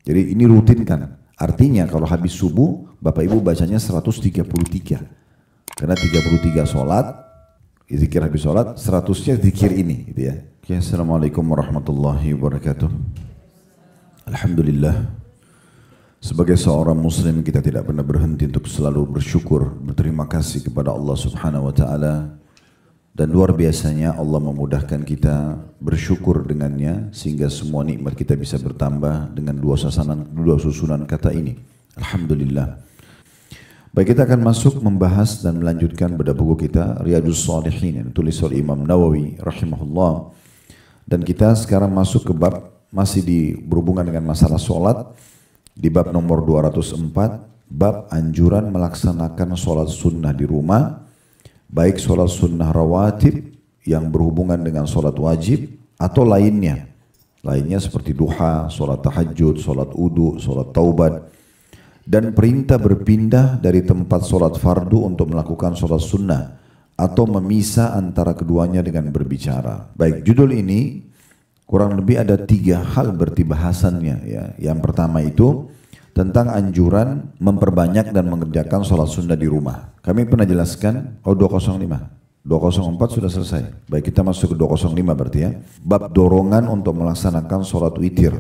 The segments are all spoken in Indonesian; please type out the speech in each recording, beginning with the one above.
Jadi ini rutinkan. Artinya kalau habis subuh, Bapak Ibu bacanya 133. Karena 33 sholat, zikir habis sholat, 100-nya zikir ini. Gitu ya. Oke, Assalamualaikum warahmatullahi wabarakatuh. Alhamdulillah. Sebagai seorang muslim kita tidak pernah berhenti untuk selalu bersyukur, berterima kasih kepada Allah Subhanahu wa taala. Dan luar biasanya Allah memudahkan kita bersyukur dengannya sehingga semua nikmat kita bisa bertambah dengan dua susunan kata ini. Alhamdulillah. Baik, kita akan masuk membahas dan melanjutkan pada buku kita Riyadhus Shalihin yang ditulis oleh Imam Nawawi rahimahullah. Dan kita sekarang masuk ke bab masih berhubungan dengan masalah sholat di bab nomor 204, bab anjuran melaksanakan sholat sunnah di rumah. Baik sholat sunnah rawatib yang berhubungan dengan sholat wajib atau lainnya. Lainnya seperti duha, sholat tahajud, sholat wudu, sholat taubat. Dan perintah berpindah dari tempat sholat fardu untuk melakukan sholat sunnah. Atau memisah antara keduanya dengan berbicara. Baik, judul ini kurang lebih ada 3 hal berarti bahasannya. Ya. Yang pertama itu tentang anjuran memperbanyak dan mengerjakan sholat sunnah di rumah. Kami pernah jelaskan, 205, 204 sudah selesai. Baik, kita masuk ke 205 berarti ya. Bab dorongan untuk melaksanakan sholat witir.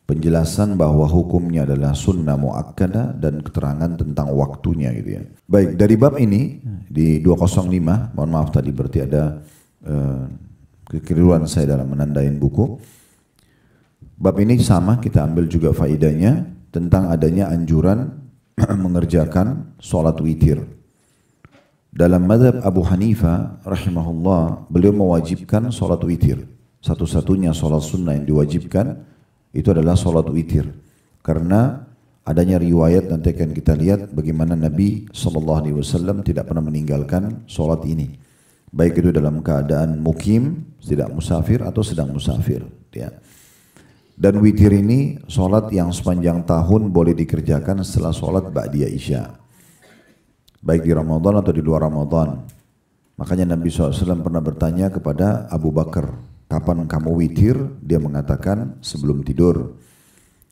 Penjelasan bahwa hukumnya adalah sunnah muakkadah dan keterangan tentang waktunya gitu ya. Baik, dari bab ini di 205, mohon maaf tadi berarti ada kekeliruan saya dalam menandain buku. Bab ini sama, kita ambil juga faedahnya tentang adanya anjuran mengerjakan sholat witir. Dalam mazhab Abu Hanifah rahimahullah, beliau mewajibkan sholat witir. Satu-satunya sholat sunnah yang diwajibkan itu adalah sholat witir. Karena adanya riwayat, nanti akan kita lihat bagaimana Nabi SAW tidak pernah meninggalkan sholat ini. Baik itu dalam keadaan mukim, tidak musafir atau sedang musafir. Ya. Dan witir ini sholat yang sepanjang tahun boleh dikerjakan setelah sholat ba'diyah isya. Baik di Ramadan atau di luar Ramadan. Makanya Nabi SAW pernah bertanya kepada Abu Bakar, kapan kamu witir? Dia mengatakan sebelum tidur.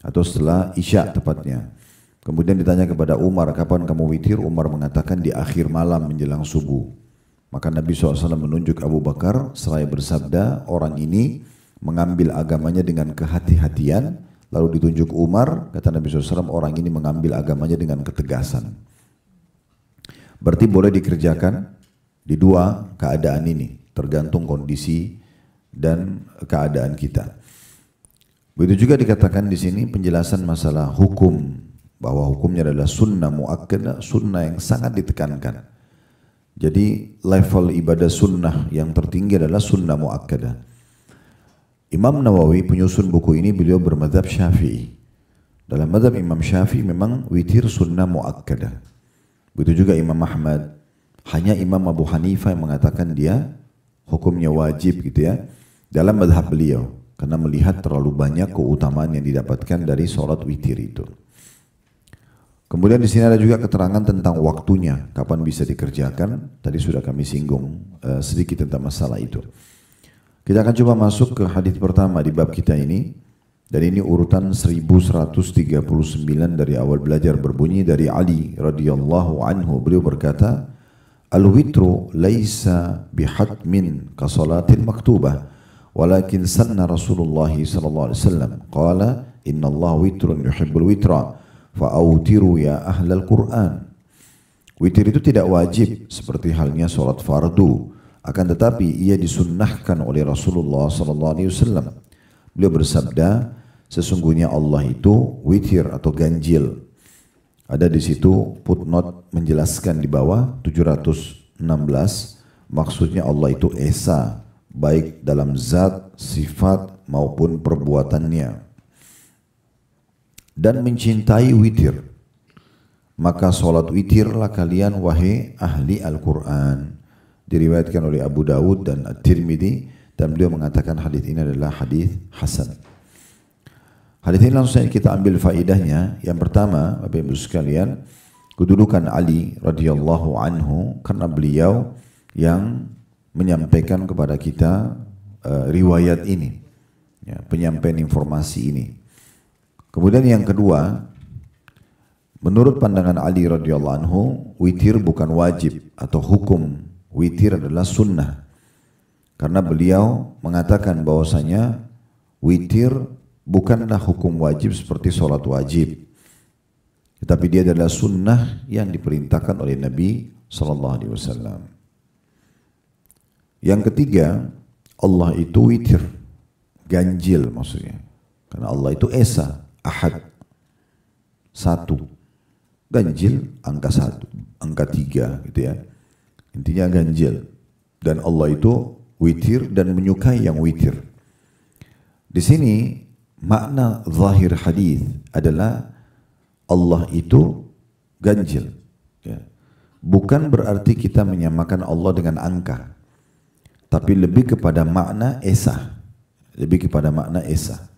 Atau setelah isya tepatnya. Kemudian ditanya kepada Umar, kapan kamu witir? Umar mengatakan di akhir malam menjelang subuh. Maka Nabi SAW menunjuk Abu Bakar, seraya bersabda, orang ini mengambil agamanya dengan kehati-hatian, lalu ditunjuk Umar, kata Nabi SAW, orang ini mengambil agamanya dengan ketegasan. Berarti boleh dikerjakan di 2 keadaan ini, tergantung kondisi dan keadaan kita. Begitu juga dikatakan di sini penjelasan masalah hukum, bahwa hukumnya adalah sunnah muakkadah, sunnah yang sangat ditekankan. Jadi level ibadah sunnah yang tertinggi adalah sunnah muakkadah. Imam Nawawi penyusun buku ini beliau bermadzhab Syafi'i. Dalam madzhab Imam Syafi'i memang witir sunnah muakkadah. Begitu juga Imam Ahmad. Hanya Imam Abu Hanifah yang mengatakan dia hukumnya wajib gitu ya. Dalam madzhab beliau. Karena melihat terlalu banyak keutamaan yang didapatkan dari sholat witir itu. Kemudian di sini ada juga keterangan tentang waktunya. Kapan bisa dikerjakan. Tadi sudah kami singgung sedikit tentang masalah itu. Kita akan coba masuk ke hadis pertama di bab kita ini. Dan ini urutan 1139 dari awal belajar, berbunyi dari Ali radhiyallahu anhu. Beliau berkata, Al-witru laisa bihatmin ka salatin maktubah, walakin sanna Rasulullah sallallahu alaihi wasallam qala inna Allah witrun yuhibbul witra fa'autiru ya ahlal Qur'an. Witir itu tidak wajib seperti halnya salat fardu. Akan tetapi ia disunnahkan oleh Rasulullah SAW. Beliau bersabda, sesungguhnya Allah itu witir atau ganjil. Ada di situ footnote menjelaskan di bawah 716, maksudnya Allah itu esa, baik dalam zat, sifat maupun perbuatannya. Dan mencintai witir. Maka sholat witirlah kalian wahai ahli Al-Quran. Diriwayatkan oleh Abu Dawud dan At-Tirmidzi, dan beliau mengatakan hadis ini adalah hadis hasan. Hadis ini langsung saja kita ambil faedahnya. Yang pertama, Bapak Ibu sekalian, kedudukan Ali radhiyallahu anhu karena beliau yang menyampaikan kepada kita riwayat ini, ya, penyampaian informasi ini. Kemudian yang kedua, menurut pandangan Ali radhiyallahu anhu, witir bukan wajib atau hukum. Witir adalah sunnah. Karena beliau mengatakan bahwasanya witir bukanlah hukum wajib seperti sholat wajib. Tetapi dia adalah sunnah yang diperintahkan oleh Nabi SAW. Yang ketiga, Allah itu witir, ganjil maksudnya. Karena Allah itu esa, ahad, satu. Ganjil angka satu, angka tiga gitu ya. Intinya ganjil. Dan Allah itu witir dan menyukai yang witir. Di sini makna zahir hadis adalah Allah itu ganjil. Ya. Bukan berarti kita menyamakan Allah dengan angka, tapi lebih kepada makna esa. Lebih kepada makna esa.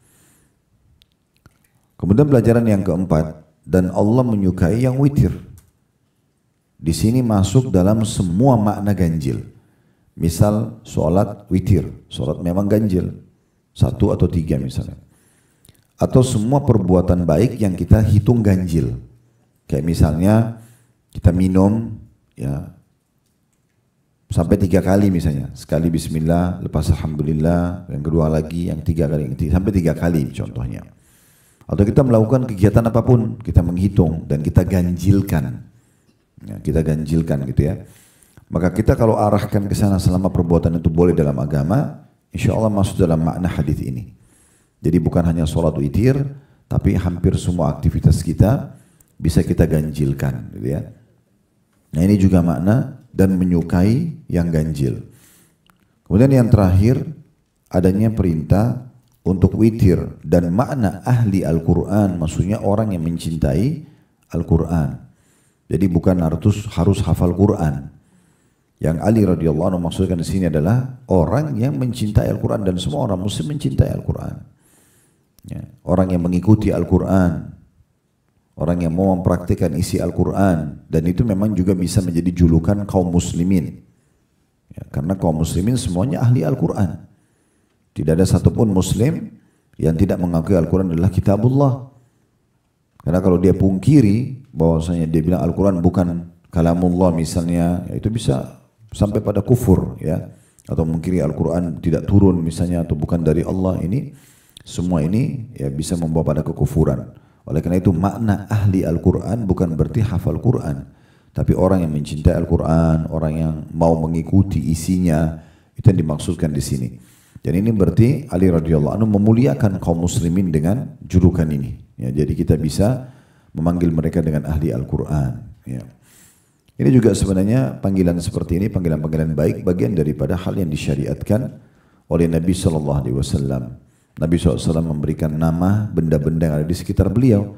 Kemudian pelajaran yang keempat, dan Allah menyukai yang witir. Di sini masuk dalam semua makna ganjil. Misal sholat witir, sholat memang ganjil, satu atau tiga misalnya. Atau semua perbuatan baik yang kita hitung ganjil. Kayak misalnya kita minum ya sampai 3 kali misalnya. Sekali bismillah, lepas alhamdulillah, yang kedua lagi, yang 3 kali, sampai 3 kali contohnya. Atau kita melakukan kegiatan apapun, kita menghitung dan kita ganjilkan. Ya, kita ganjilkan gitu ya. Maka kita kalau arahkan ke sana selama perbuatan itu boleh dalam agama, insya Allah masuk dalam makna hadis ini. Jadi bukan hanya sholat witir, tapi hampir semua aktivitas kita bisa kita ganjilkan, gitu ya. Nah ini juga makna dan menyukai yang ganjil. Kemudian yang terakhir, adanya perintah untuk witir dan makna ahli Al-Quran, maksudnya orang yang mencintai Al-Quran. Jadi bukan harus hafal Quran. Yang Ali radhiyallahu anhu maksudkan di sini adalah orang yang mencintai Al-Quran, dan semua orang muslim mencintai Al-Quran. Ya, orang yang mengikuti Al-Quran, orang yang mau mempraktikkan isi Al-Quran, dan itu memang juga bisa menjadi julukan kaum muslimin. Ya, karena kaum muslimin semuanya ahli Al-Quran. Tidak ada satupun muslim yang tidak mengakui Al-Quran adalah kitabullah. Karena kalau dia pungkiri bahwasanya dia bilang Al-Quran bukan kalamullah misalnya, ya itu bisa sampai pada kufur ya. Atau mungkiri Al-Quran tidak turun misalnya, atau bukan dari Allah, ini semua ini ya bisa membawa pada kekufuran. Oleh karena itu makna ahli Al-Quran bukan berarti hafal Quran, tapi orang yang mencintai Al-Quran, orang yang mau mengikuti isinya, itu yang dimaksudkan di sini. Dan ini berarti Ali radhiyallahu anhu memuliakan kaum muslimin dengan julukan ini. Ya, jadi kita bisa memanggil mereka dengan ahli Al-Quran. Ya. Ini juga sebenarnya panggilan seperti ini, panggilan-panggilan baik, bagian daripada hal yang disyariatkan oleh Nabi SAW. Nabi SAW memberikan nama benda-benda yang ada di sekitar beliau.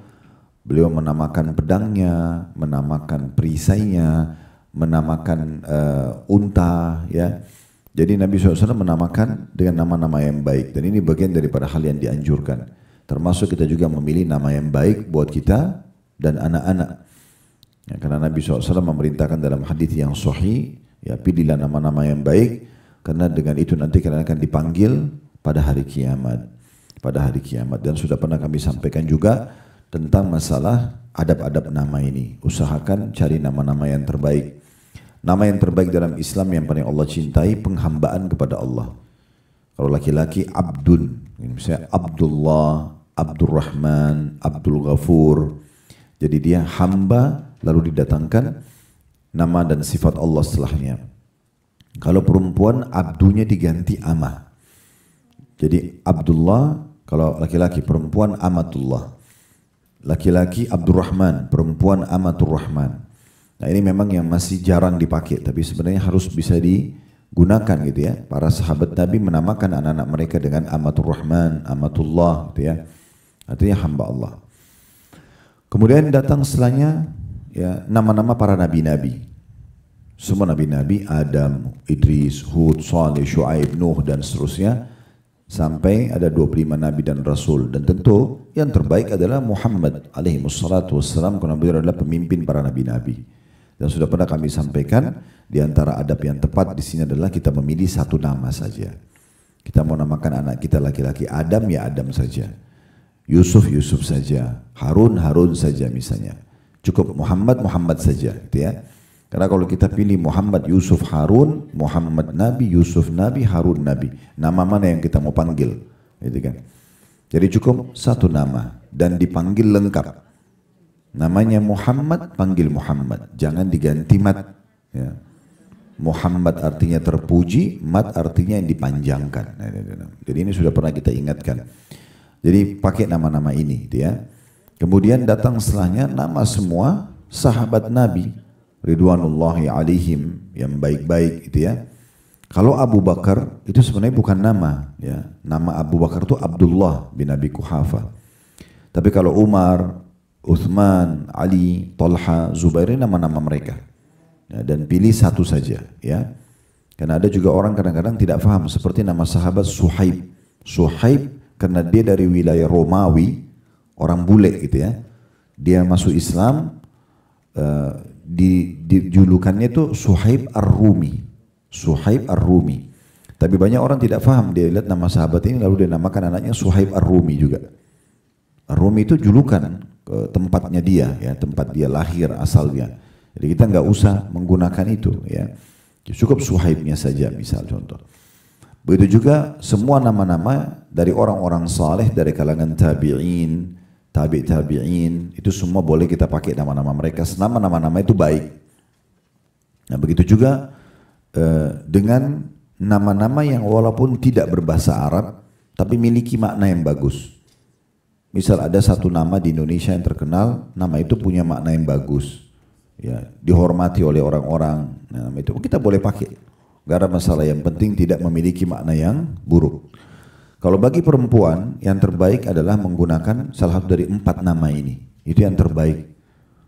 Beliau menamakan pedangnya, menamakan perisainya, menamakan unta, ya. Jadi Nabi SAW menamakan dengan nama-nama yang baik, dan ini bagian daripada hal yang dianjurkan. Termasuk kita juga memilih nama yang baik buat kita dan anak-anak. Ya, karena Nabi SAW memerintahkan dalam hadis yang sahih, ya pilihlah nama-nama yang baik, karena dengan itu nanti kalian akan dipanggil pada hari kiamat. Pada hari kiamat. Dan sudah pernah kami sampaikan juga tentang masalah adab-adab nama ini. Usahakan cari nama-nama yang terbaik. Nama yang terbaik dalam Islam yang paling Allah cintai, penghambaan kepada Allah. Kalau laki-laki Abdun, misalnya Abdullah, Abdurrahman, Abdul Ghafur. Jadi dia hamba, lalu didatangkan nama dan sifat Allah setelahnya. Kalau perempuan, abdunya diganti amah. Jadi Abdullah kalau laki-laki, perempuan Amatullah. Laki-laki Abdurrahman, perempuan Amatur Rahman. Nah ini memang yang masih jarang dipakai, tapi sebenarnya harus bisa digunakan gitu ya. Para sahabat Nabi menamakan anak-anak mereka dengan Amatur Rahman, Amatullah gitu ya. Artinya hamba Allah. Kemudian datang setelahnya ya nama-nama para nabi-nabi. Semua nabi-nabi, Adam, Idris, Hud, Saleh, Shu'aib, Nuh dan seterusnya. Sampai ada 25 nabi dan rasul, dan tentu yang terbaik adalah Muhammad alaihi wassalatu wassalam, karena beliau adalah pemimpin para nabi-nabi. Dan sudah pernah kami sampaikan, di antara adab yang tepat di sini adalah kita memilih satu nama saja. Kita mau namakan anak kita laki-laki Adam, ya Adam saja. Yusuf Yusuf saja, Harun Harun saja misalnya. Cukup Muhammad Muhammad saja, gitu ya. Karena kalau kita pilih Muhammad Yusuf Harun, Muhammad Nabi, Yusuf Nabi, Harun Nabi, nama mana yang kita mau panggil, gitu kan? Jadi cukup satu nama dan dipanggil lengkap. Namanya Muhammad, panggil Muhammad, jangan diganti mat. Ya. Muhammad artinya terpuji, mat artinya yang dipanjangkan. Jadi ini sudah pernah kita ingatkan. Jadi pakai nama-nama ini, gitu ya. Kemudian datang setelahnya nama semua sahabat Nabi Ridwanullahi alaihim yang baik-baik, gitu ya. Kalau Abu Bakar itu sebenarnya bukan nama, ya. Nama Abu Bakar itu Abdullah bin Abi Quhafa. Tapi kalau Umar, Uthman, Ali, Talha, Zubair ini nama-nama mereka. Ya, dan pilih satu saja, ya. Karena ada juga orang kadang-kadang tidak paham seperti nama sahabat Suhaib. Suhaib karena dia dari wilayah Romawi, orang bule, gitu ya. Dia masuk Islam, di julukannya itu Suhaib Ar-Rumi. Suhaib Ar-Rumi. Tapi banyak orang tidak paham, dia lihat nama sahabat ini lalu dia namakan anaknya Suhaib Ar-Rumi juga. Ar-Rumi itu julukan tempatnya dia, ya, tempat dia lahir asalnya. Jadi kita nggak usah menggunakan itu, ya. Cukup Suhaibnya saja, misal contoh. Begitu juga semua nama-nama dari orang-orang saleh dari kalangan tabi'in, tabi'in, itu semua boleh kita pakai nama-nama mereka. Nama-nama itu baik. Nah, begitu juga dengan nama-nama yang walaupun tidak berbahasa Arab tapi miliki makna yang bagus. Misal ada satu nama di Indonesia yang terkenal, nama itu punya makna yang bagus, ya, dihormati oleh orang-orang. Nah, nama itu kita boleh pakai, gak ada masalah. Yang penting tidak memiliki makna yang buruk. Kalau bagi perempuan yang terbaik adalah menggunakan salah satu dari 4 nama ini. Itu yang terbaik.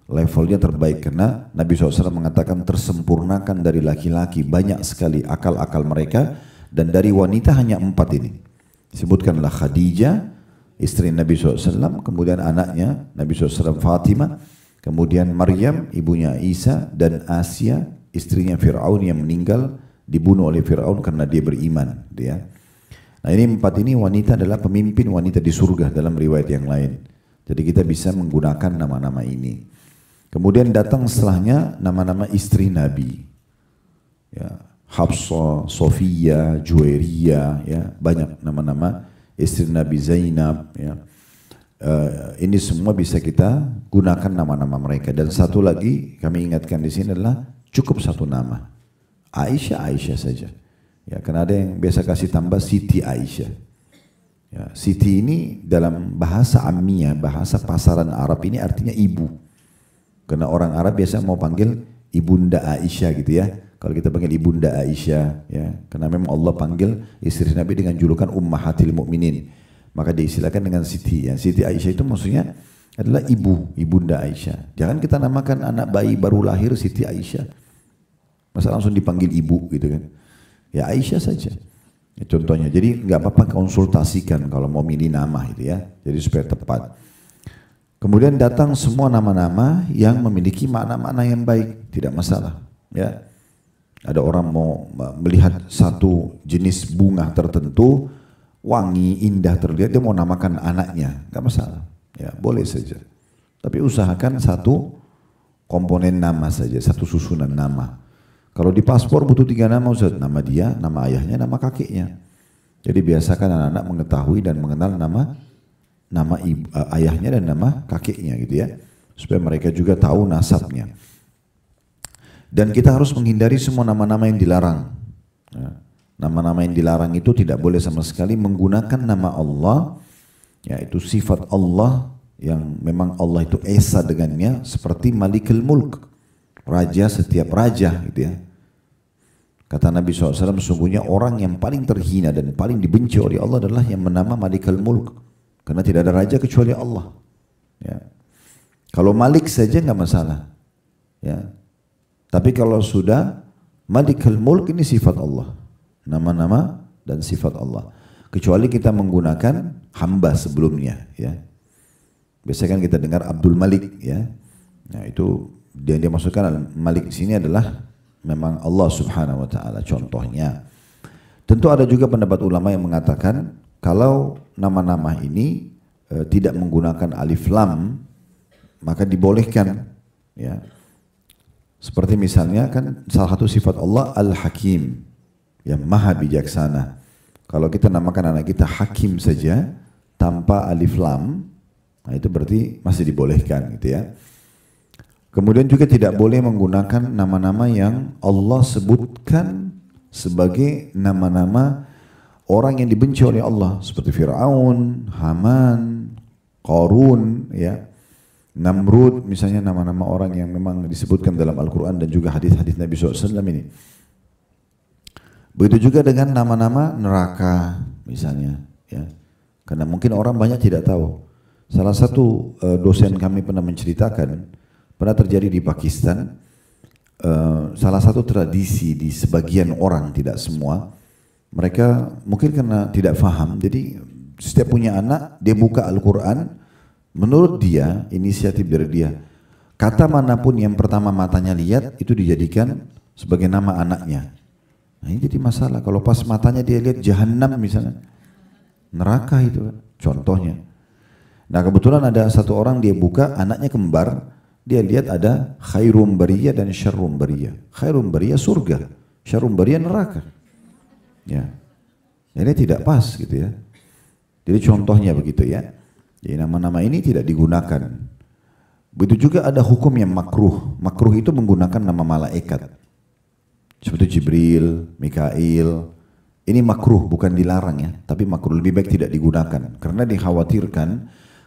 Levelnya terbaik karena Nabi SAW mengatakan tersempurnakan dari laki-laki banyak sekali akal-akal mereka, dan dari wanita hanya 4 ini. Sebutkanlah Khadijah, istri Nabi SAW, kemudian anaknya Nabi SAW Fatimah, kemudian Maryam, ibunya Isa, dan Asia, istrinya Fir'aun yang meninggal dibunuh oleh Fir'aun karena dia beriman. Dia. Nah, ini 4 ini wanita adalah pemimpin wanita di surga dalam riwayat yang lain. Jadi kita bisa menggunakan nama-nama ini. Kemudian datang setelahnya nama-nama istri Nabi, ya, Hafsah, Sofia, Juwairiyah, ya, banyak nama-nama istri Nabi, Zainab, ya. Ini semua bisa kita gunakan nama-nama mereka. Dan satu lagi kami ingatkan di sini adalah cukup satu nama, Aisyah, Aisyah saja. Ya, karena ada yang biasa kasih tambah Siti Aisyah. Ya, Siti ini dalam bahasa Ammiyah, bahasa pasaran Arab ini artinya ibu. Karena orang Arab biasa mau panggil Ibunda Aisyah, gitu ya. Kalau kita panggil Ibunda Aisyah, ya, karena memang Allah panggil istri Nabi dengan julukan Ummahatil Mukminin, maka diistilahkan dengan Siti. Ya. Siti Aisyah itu maksudnya adalah ibu, Ibunda Aisyah. Jangan kita namakan anak bayi baru lahir Siti Aisyah, masa langsung dipanggil ibu, gitu kan. Ya Aisyah saja. Ya, contohnya. Jadi nggak apa-apa konsultasikan kalau mau milih nama, gitu ya. Jadi supaya tepat. Kemudian datang semua nama-nama yang memiliki makna-makna yang baik, tidak masalah. Ya, ada orang mau melihat satu jenis bunga tertentu, wangi, indah terlihat, dia mau namakan anaknya, nggak masalah. Ya, boleh saja. Tapi usahakan satu komponen nama saja, satu susunan nama. Kalau di paspor butuh 3 nama, Ustaz, nama dia, nama ayahnya, nama kakeknya. Jadi biasakan anak-anak mengetahui dan mengenal nama ayahnya dan nama kakeknya, gitu ya, supaya mereka juga tahu nasabnya. Dan kita harus menghindari semua nama-nama yang dilarang. Nama-nama yang dilarang itu tidak boleh sama sekali menggunakan nama Allah, yaitu sifat Allah yang memang Allah itu esa dengannya, seperti Malikul Mulk, raja setiap raja, gitu ya. Kata Nabi SAW, sesungguhnya orang yang paling terhina dan paling dibenci oleh Allah adalah yang bernama Malikul Mulk. Karena tidak ada raja kecuali Allah. Ya. Kalau Malik saja nggak masalah. Ya. Tapi kalau sudah Malikul Mulk, ini sifat Allah. Nama-nama dan sifat Allah. Kecuali kita menggunakan hamba sebelumnya. Ya. Biasanya kan kita dengar Abdul Malik. Ya. Nah, itu dia masukkan Malik sini adalah memang Allah Subhanahu Wa Taala. Contohnya. Tentu ada juga pendapat ulama yang mengatakan kalau nama-nama ini tidak menggunakan alif lam, maka dibolehkan. Ya. Seperti misalnya kan salah satu sifat Allah Al-Hakim, yang maha bijaksana. Kalau kita namakan anak kita Hakim saja tanpa alif lam, nah itu berarti masih dibolehkan gitu ya. Kemudian juga tidak boleh menggunakan nama-nama yang Allah sebutkan sebagai nama-nama orang yang dibenci oleh Allah, seperti Fir'aun, Haman, Qarun, ya, Namrud, misalnya nama-nama orang yang memang disebutkan dalam Al-Quran dan juga hadis-hadis Nabi SAW ini. Begitu juga dengan nama-nama neraka misalnya, ya. Karena mungkin orang banyak tidak tahu. Salah satu dosen kami pernah menceritakan, pernah terjadi di Pakistan, salah satu tradisi di sebagian orang, tidak semua, mereka mungkin karena tidak faham, jadi setiap punya anak, dia buka Al-Quran, menurut dia, inisiatif dari dia, kata manapun yang pertama matanya lihat, itu dijadikan sebagai nama anaknya. Nah ini jadi masalah, kalau pas matanya dia lihat Jahannam misalnya, neraka itu kan, contohnya. Nah kebetulan ada satu orang dia buka, anaknya kembar, dia lihat ada khairum bariyah dan syarrum bariyah. Khairum bariyah surga, syarrum bariyah neraka. Ya, ini tidak pas gitu ya. Jadi contohnya begitu ya. Jadi nama-nama ini tidak digunakan. Begitu juga ada hukum yang makruh. Makruh itu menggunakan nama malaikat. Seperti Jibril, Mikail. Ini makruh, bukan dilarang ya. Tapi makruh, lebih baik tidak digunakan. Karena dikhawatirkan,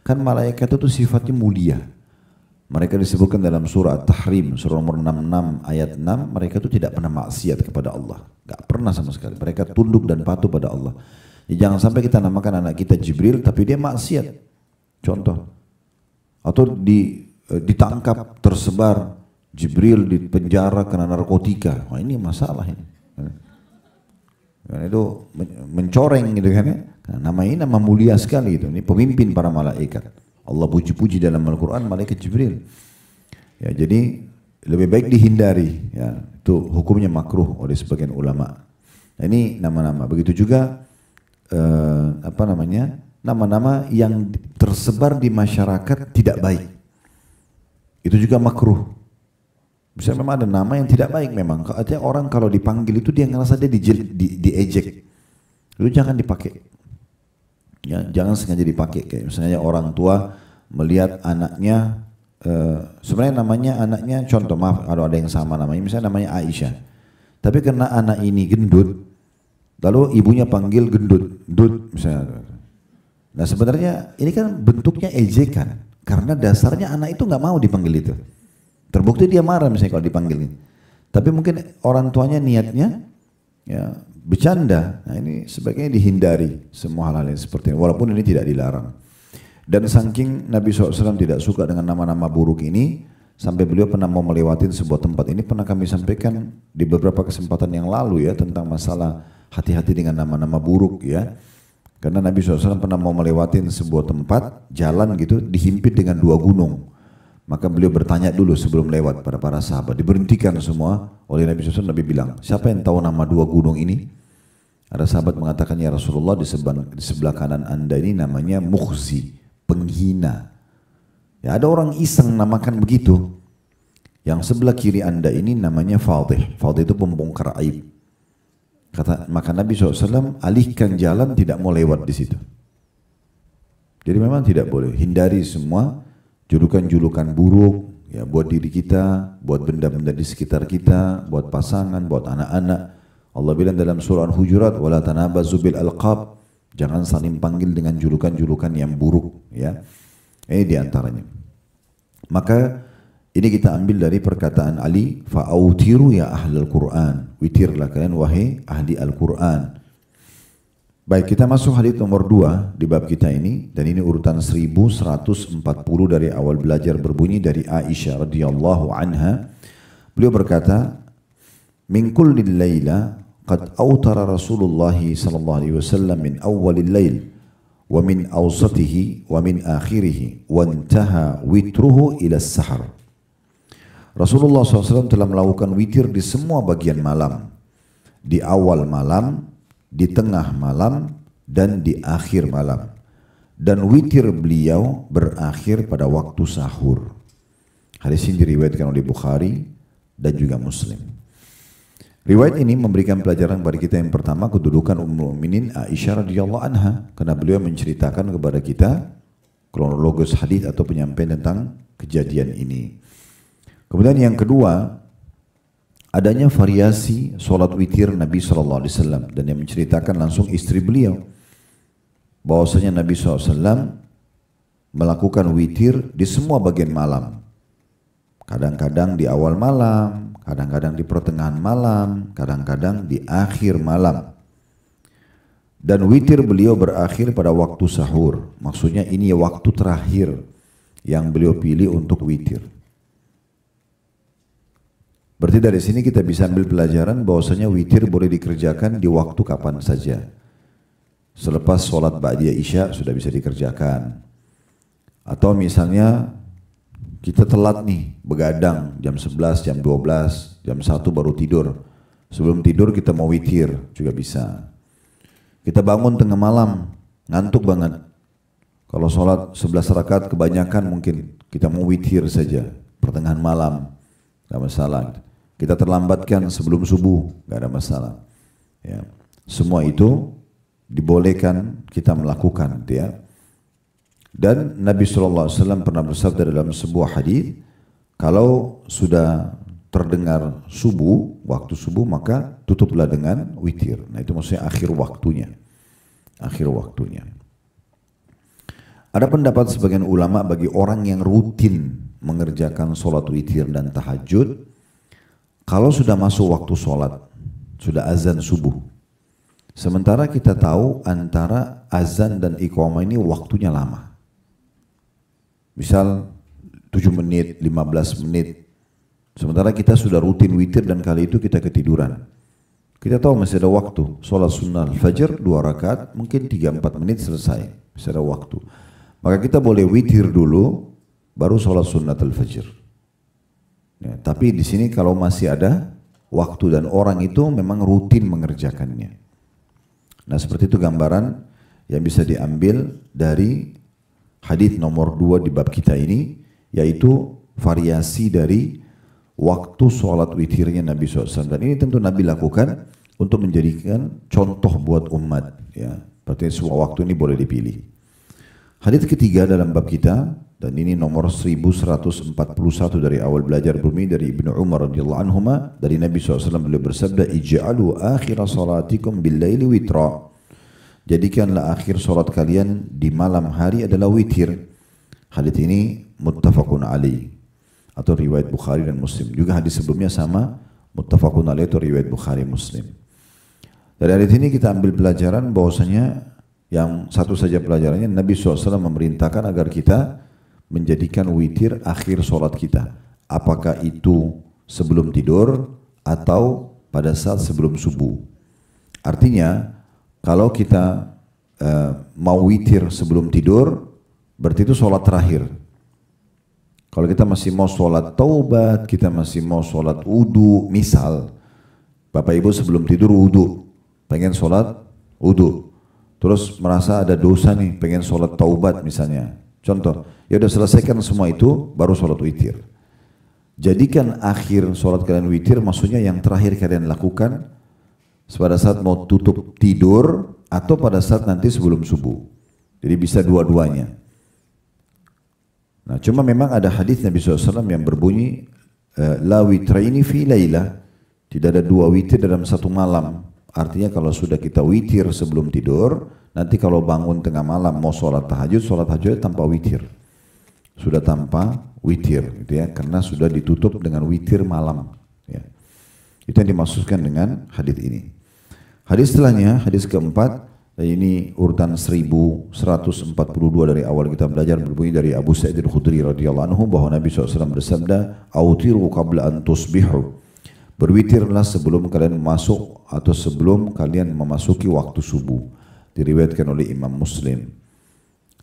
kan malaikat itu sifatnya mulia. Mereka disebutkan dalam surah At-Tahrim, surah nomor 66 ayat 6, mereka itu tidak pernah maksiat kepada Allah. Gak pernah sama sekali. Mereka tunduk dan patuh pada Allah. Jadi jangan sampai kita namakan anak kita Jibril, tapi dia maksiat. Contoh, atau ditangkap, tersebar Jibril di penjara karena narkotika. Wah ini masalah ini. Karena itu mencoreng gitu kan ya. Karena nama ini nama mulia sekali itu. Ini pemimpin para malaikat. Allah puji-puji dalam Al-Quran malaikat Jibril. Ya jadi lebih baik dihindari. Ya itu hukumnya makruh oleh sebagian ulama. Nah, ini nama-nama. Begitu juga nama-nama yang tersebar di masyarakat tidak baik. Itu juga makruh. Bisa memang ada nama yang tidak baik memang. Artinya orang kalau dipanggil itu dia ngerasa dia diejek. Itu jangan dipakai. Ya, jangan sengaja dipakai. Kayak misalnya orang tua melihat anaknya, sebenarnya namanya anaknya, contoh maaf kalau ada yang sama namanya, misalnya namanya Aisyah. Tapi karena anak ini gendut, lalu ibunya panggil gendut, dut misalnya. Nah sebenarnya ini kan bentuknya ejekan, karena dasarnya anak itu nggak mau dipanggil itu. Terbukti dia marah misalnya kalau dipanggil. Tapi mungkin orang tuanya niatnya ya bercanda. Nah ini sebaiknya dihindari semua hal-hal seperti ini, walaupun ini tidak dilarang. Dan saking Nabi SAW tidak suka dengan nama-nama buruk ini, sampai beliau pernah mau melewatin sebuah tempat. Ini pernah kami sampaikan di beberapa kesempatan yang lalu ya, tentang masalah hati-hati dengan nama-nama buruk ya. Karena Nabi SAW pernah mau melewatin sebuah tempat, jalan gitu, dihimpit dengan 2 gunung. Maka beliau bertanya dulu sebelum lewat pada para sahabat. Diberhentikan semua oleh Nabi SAW. Nabi bilang, siapa yang tahu nama 2 gunung ini? Ada sahabat mengatakan, ya Rasulullah, di sebelah kanan anda ini namanya mukhzi, penghina. Ya ada orang iseng namakan begitu. Yang sebelah kiri anda ini namanya fadih. Fadih itu pembongkar aib. Maka Nabi SAW alihkan jalan, tidak mau lewat di situ. Jadi memang tidak boleh. Hindari semua julukan-julukan buruk ya, buat diri kita, buat benda-benda di sekitar kita, buat pasangan, buat anak-anak. Allah bilang dalam surah Al-Hujurat, wala tanabazu bil alqab, jangan saling panggil dengan julukan-julukan yang buruk ya. Ini diantaranya. Maka ini kita ambil dari perkataan Ali, fa'autiru ya ahlul Qur'an, witirlah kalian wahai ahli Al-Qur'an. Baik, kita masuk hadis nomor 2 di bab kita ini, dan ini urutan 1140 dari awal belajar, berbunyi dari Aisyah radhiyallahu anha. Beliau berkata, min kullil laila qad awtara Rasulullah sallallahu alaihi wasallam min awwalil lail wa min awsatihi wa min akhirih wa intaha witruhu ila as-sahar. Rasulullah SAW telah melakukan witir di semua bagian malam, di awal malam, di tengah malam, dan di akhir malam. dan witir beliau berakhir pada waktu sahur. Hadis ini diriwayatkan oleh Bukhari dan juga Muslim. Riwayat ini memberikan pelajaran kepada kita yang pertama kedudukan Ummul Mukminin Aisyah radhiyallahu anha, karena beliau menceritakan kepada kita kronologis hadis atau penyampaian tentang kejadian ini. Kemudian yang kedua, adanya variasi solat witir Nabi SAW, dan yang menceritakan langsung istri beliau bahwasanya Nabi SAW melakukan witir di semua bagian malam. Kadang-kadang di awal malam, kadang-kadang di pertengahan malam, kadang-kadang di akhir malam. Dan witir beliau berakhir pada waktu sahur. Maksudnya ini waktu terakhir yang beliau pilih untuk witir. Berarti dari sini kita bisa ambil pelajaran bahwasanya witir boleh dikerjakan di waktu kapan saja. Selepas sholat ba'diyah isya sudah bisa dikerjakan. Atau misalnya kita telat nih, begadang jam 11, jam 12, jam 1 baru tidur. Sebelum tidur kita mau witir juga bisa. Kita bangun tengah malam, ngantuk banget. Kalau sholat 11 rakaat kebanyakan mungkin kita mau witir saja pertengahan malam, gak masalah. Kita terlambatkan sebelum subuh, gak ada masalah. Ya. Semua itu dibolehkan kita melakukan, ya. Dan Nabi SAW pernah bersabda dalam sebuah hadis, kalau sudah terdengar subuh, waktu subuh, maka tutuplah dengan witir. Nah itu maksudnya akhir waktunya. Akhir waktunya. Ada pendapat sebagian ulama bagi orang yang rutin mengerjakan sholat witir dan tahajud, kalau sudah masuk waktu sholat, sudah azan subuh. Sementara kita tahu antara azan dan iqamah ini waktunya lama. Misal 7 menit, 15 menit. Sementara kita sudah rutin witir dan kali itu kita ketiduran. Kita tahu masih ada waktu. Sholat sunnah al-fajr 2 rakaat mungkin 3-4 menit selesai. Masih ada waktu. Maka kita boleh witir dulu baru sholat sunnah al-fajr. Ya, tapi di sini kalau masih ada waktu dan orang itu memang rutin mengerjakannya. Nah seperti itu gambaran yang bisa diambil dari hadis nomor 2 di bab kita ini, yaitu variasi dari waktu sholat witirnya Nabi SAW. Dan ini tentu Nabi lakukan untuk menjadikan contoh buat umat. Ya, berarti semua waktu ini boleh dipilih. Hadis ketiga dalam bab kita, dan ini nomor 1141 dari awal belajar bumi dari Ibnu Umar radhiyallahu anhuma, dari Nabi SAW beliau bersabda, ij'alu akhira salatikum bil-laili witra. Jadikanlah akhir solat kalian di malam hari adalah witir. Hadis ini muttafaqun alaih atau riwayat Bukhari dan Muslim. Juga hadis sebelumnya sama, muttafaqun alaih atau riwayat Bukhari Muslim. Dari hadis ini kita ambil pelajaran bahwasanya yang satu saja pelajarannya, Nabi SAW memerintahkan agar kita menjadikan witir akhir solat kita. Apakah itu sebelum tidur atau pada saat sebelum subuh. Artinya kalau kita mau witir sebelum tidur, berarti itu sholat terakhir. Kalau kita masih mau sholat taubat, kita masih mau sholat wudu, misal Bapak Ibu sebelum tidur wudu, pengen sholat wudu, terus merasa ada dosa nih, pengen sholat taubat misalnya. Contoh, ya udah selesaikan semua itu, baru sholat witir. Jadikan akhir sholat kalian witir, maksudnya yang terakhir kalian lakukan pada saat mau tutup tidur atau pada saat nanti sebelum subuh. Jadi bisa dua-duanya. Nah, cuma memang ada hadis Nabi SAW yang berbunyi la witraini fi lailah, tidak ada 2 witir dalam satu malam. Artinya kalau sudah kita witir sebelum tidur, nanti kalau bangun tengah malam mau sholat tahajud tanpa witir. Sudah tanpa witir, gitu ya, karena sudah ditutup dengan witir malam. Ya. Itu yang dimaksudkan dengan hadis ini. Hadis setelahnya, hadis keempat, ini urutan 1142 dari awal kita belajar, berbunyi dari Abu Sa'id al-Khudri radhiyallahu anhu bahwa Nabi SAW bersabda, "Autiru qabla an tusbihu." Berwitirlah sebelum kalian masuk atau sebelum kalian memasuki waktu subuh. Diriwayatkan oleh Imam Muslim.